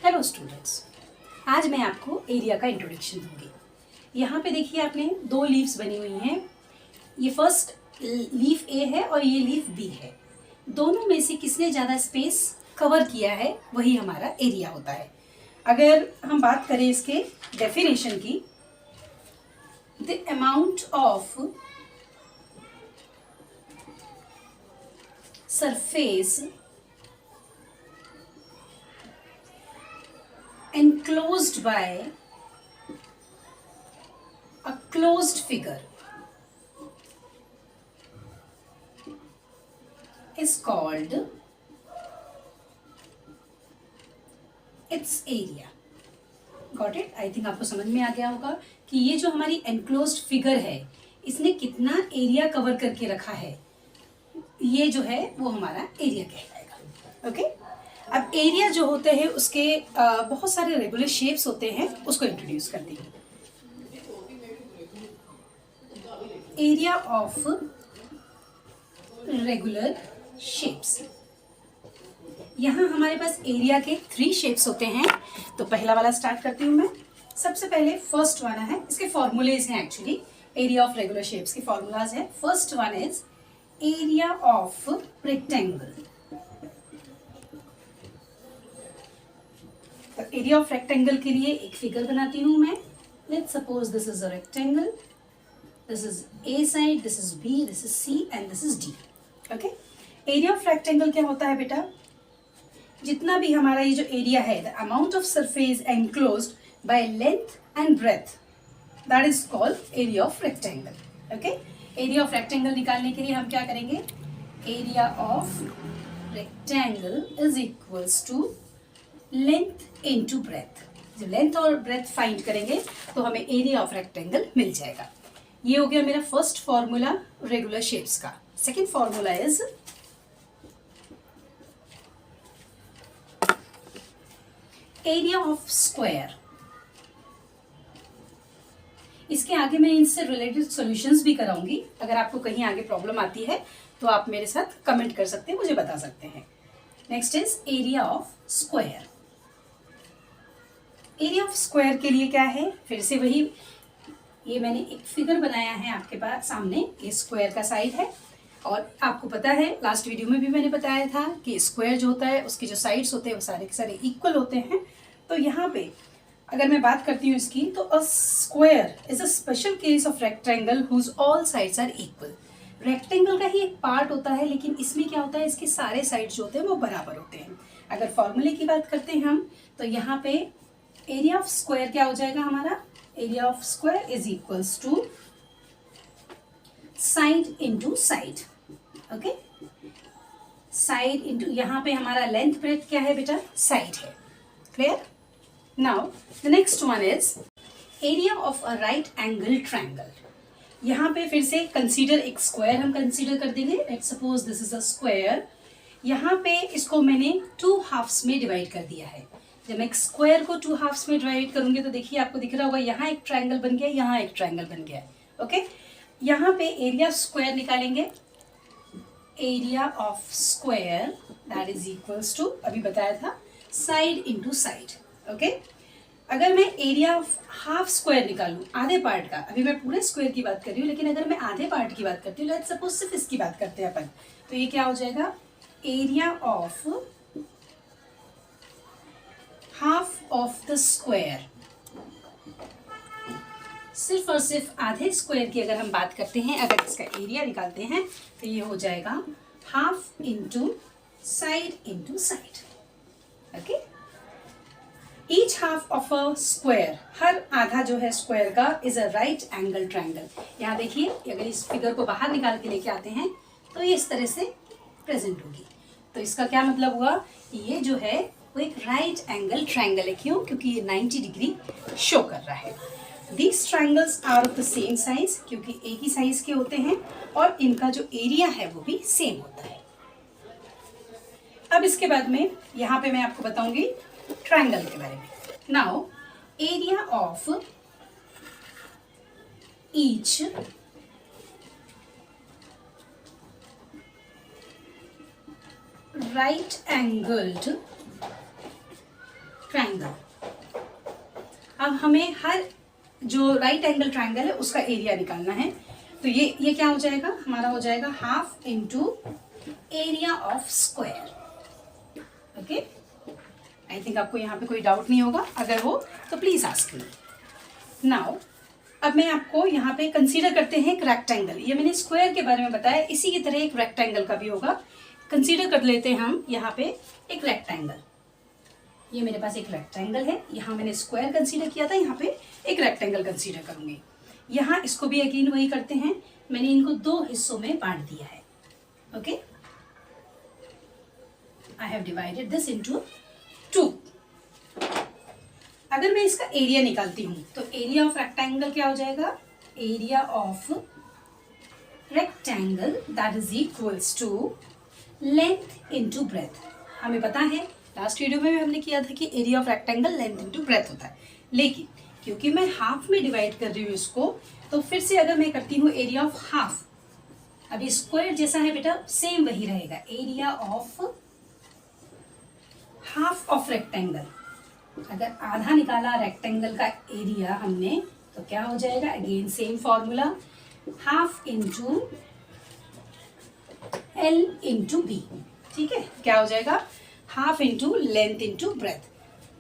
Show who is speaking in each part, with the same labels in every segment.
Speaker 1: Hello students, आज मैं आपको एरिया का इंट्रोडक्शन दूंगी। यहाँ पे देखिए आपने दो लीव्स बनी हुई हैं। ये फर्स्ट लीफ ए है और ये लीफ बी है। दोनों में से किसने ज़्यादा स्पेस कवर किया है वही हमारा एरिया होता है। अगर हम बात करें इसके डेफिनेशन की, the amount of surface enclosed by a closed figure is called its area. Got it? I think आपको समझ में आ गया होगा कि ये जो हमारी enclosed figure है इसने कितना एरिया कवर करके रखा है, ये जो है वो हमारा एरिया कहलाएगा। ओके, अब एरिया जो होते हैं उसके बहुत सारे रेगुलर शेप्स होते हैं, उसको इंट्रोड्यूस कर देंगे। एरिया ऑफ रेगुलर शेप्स, यहाँ हमारे पास एरिया के 3 शेप्स होते हैं। तो पहला वाला स्टार्ट करती हूँ मैं। सबसे पहले फर्स्ट वाला है, इसके फॉर्मूलेज हैं एक्चुअली। एरिया ऑफ रेगुलर शेप्स के फॉर्मूलाज है। First one is area of rectangle. तो एरिया ऑफ रेक्टेंगल के लिए एक फिगर बनाती हूँ मैं। Let's suppose this is a rectangle, this is A side, this is B, this is C and this is D. Okay, area of rectangle क्या होता है बेटा? जितना भी हमारा ये जो एरिया है, the amount of surface enclosed by length and breadth, that is called area of rectangle. Okay, area of rectangle निकालने के लिए हम क्या करेंगे? Area of rectangle is equals to length into breadth. जब लेंथ और ब्रेथ फाइंड करेंगे तो हमें एरिया ऑफ रेक्टेंगल मिल जाएगा। ये हो गया मेरा फर्स्ट फॉर्मूला रेगुलर शेप्स का। Second formula is area of square. इसके आगे मैं इनसे रिलेटेड सॉल्यूशंस भी कराऊंगी। अगर आपको कहीं आगे प्रॉब्लम आती है तो आप मेरे साथ कमेंट कर सकते हैं, मुझे बता सकते हैं। Next is area of square. Area of square के लिए क्या है? फिर से वही, ये मैंने एक फिगर बनाया है आपके पास सामने। ये स्क्वायर का साइड है और आपको पता है लास्ट वीडियो में भी मैंने बताया था कि स्क्वायर जो होता है उसके जो साइड्स होते हैं वो सारे के सारे इक्वल होते हैं। तो यहाँ पे अगर मैं बात करती हूँ इसकी, तो a square is a special case of rectangle whose all sides are equal. Rectangle का ही एक पार्ट होता है, लेकिन इसमें क्या होता है, इसके सारे साइड्स जो होते हैं वो बराबर होते हैं। अगर फॉर्मूले की बात करते हैं हम, तो यहाँ पे एरिया ऑफ स्क्वायर क्या हो जाएगा हमारा? Area of square is equals to side into side. Okay, side into, यहाँ पे हमारा लेंथ ब्रेथ क्या है बेटा? साइड है। Clear? Now the next one is area of a right angle triangle. यहाँ पे फिर से कंसीडर एक स्क्वायर हम कंसीडर कर देंगे। Let's suppose this is a square. यहाँ पे इसको मैंने 2 हाफ्स में डिवाइड कर दिया है। जब मैं एक स्क्वायर को 2 हाफ्स में डिवाइड करूंगी तो देखिए आपको दिख रहा होगा, यहाँ एक ट्रायंगल बन गया, यहाँ एक ट्रायंगल बन गया। ओके, यहाँ पे एरिया स्क्वायर निकालेंगे। Area of square that is equals to, अभी बताया था, साइड इंटू साइड। ओके, अगर मैं एरिया ऑफ हाफ स्क्वायर निकालूं, आधे पार्ट का, अभी मैं पूरे स्क्वायर की बात कर रही हूँ, लेकिन अगर मैं आधे पार्ट की बात करती हूँ, लेट्स सपोज सिर्फ इसकी बात करते हैं अपन, तो ये क्या हो जाएगा? Area of half of the square. सिर्फ और सिर्फ आधे स्क्वायर की अगर हम बात करते हैं, अगर इसका एरिया निकालते हैं, तो ये हो जाएगा half into side into side. Okay, each half of a square, हर आधा जो है स्क्वायर का, is a right angle triangle. यहाँ देखिए, अगर इस फिगर को बाहर निकाल के लेके आते हैं तो ये इस तरह से प्रेजेंट होगी। तो इसका क्या मतलब हुआ? ये जो है वो एक राइट एंगल ट्रायंगल है। क्यों? क्योंकि ये 90 डिग्री शो कर रहा है। These triangles are of the same size, क्योंकि एक ही साइज के होते हैं, और इनका जो एरिया है वो भी सेम होता है। अब इसके बाद में यहाँ पे मैं आपको बताऊंगी ट्रायंगल के बारे में। Now area of each right angled triangle. अब हमें हर जो राइट एंगल ट्राइंगल है उसका एरिया निकालना है। तो ये क्या हो जाएगा, हमारा हो जाएगा half into area of square. Okay, I think आपको यहाँ पे कोई डाउट नहीं होगा, अगर हो तो प्लीज आस्क मी। नाउ अब मैं आपको यहाँ पे कंसीडर करते हैं एक रेक्टेंगल। ये मैंने स्क्वायर के बारे में बताया, इसी की तरह एक रेक्टेंगल का भी होगा। कंसीडर कर लेते हैं हम यहाँ पे एक रेक्टेंगल। ये मेरे पास एक रेक्टेंगल है, यहाँ मैंने स्क्वायर कंसीडर किया था, यहाँ पे एक रेक्टेंगल कंसीडर करूंगी। यहाँ इसको भी अगेन वही करते हैं, मैंने इनको दो हिस्सों में बांट दिया है। Okay, I have divided this into 2। अगर मैं इसका एरिया निकालती हूं तो एरिया ऑफ रेक्टेंगल क्या हो जाएगा, area of rectangle that is equals to length into breadth. हमें पता है लास्ट वीडियो में भी हमने किया था कि area of rectangle length into breath होता है, लेकिन क्योंकि मैं हाफ में डिवाइड कर रही हूँ इसको, तो फिर से अगर मैं करती हूँ एरिया ऑफ हाफ, अभी स्क्वायर जैसा है बेटा सेम वही रहेगा, area of half of rectangle. अगर आधा निकाला रेक्टेंगल का एरिया हमने तो क्या हो जाएगा, again same formula, half into L into B. ठीक है, क्या हो जाएगा, half into length into breadth.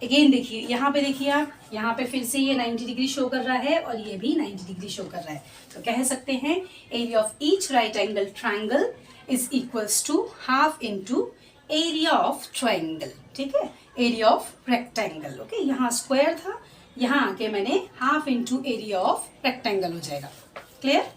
Speaker 1: Again देखिए यहाँ पे, देखिए आप यहाँ पे फिर से ये 90 डिग्री शो कर रहा है और ये भी 90 डिग्री शो कर रहा है, तो कह सकते हैं area of each right angle triangle is equals to half into area of triangle. ठीक है, एरिया ऑफ रेक्टेंगल। ओके, यहाँ स्क्वायर था, यहाँ आके मैंने half into area of rectangle हो जाएगा। क्लियर?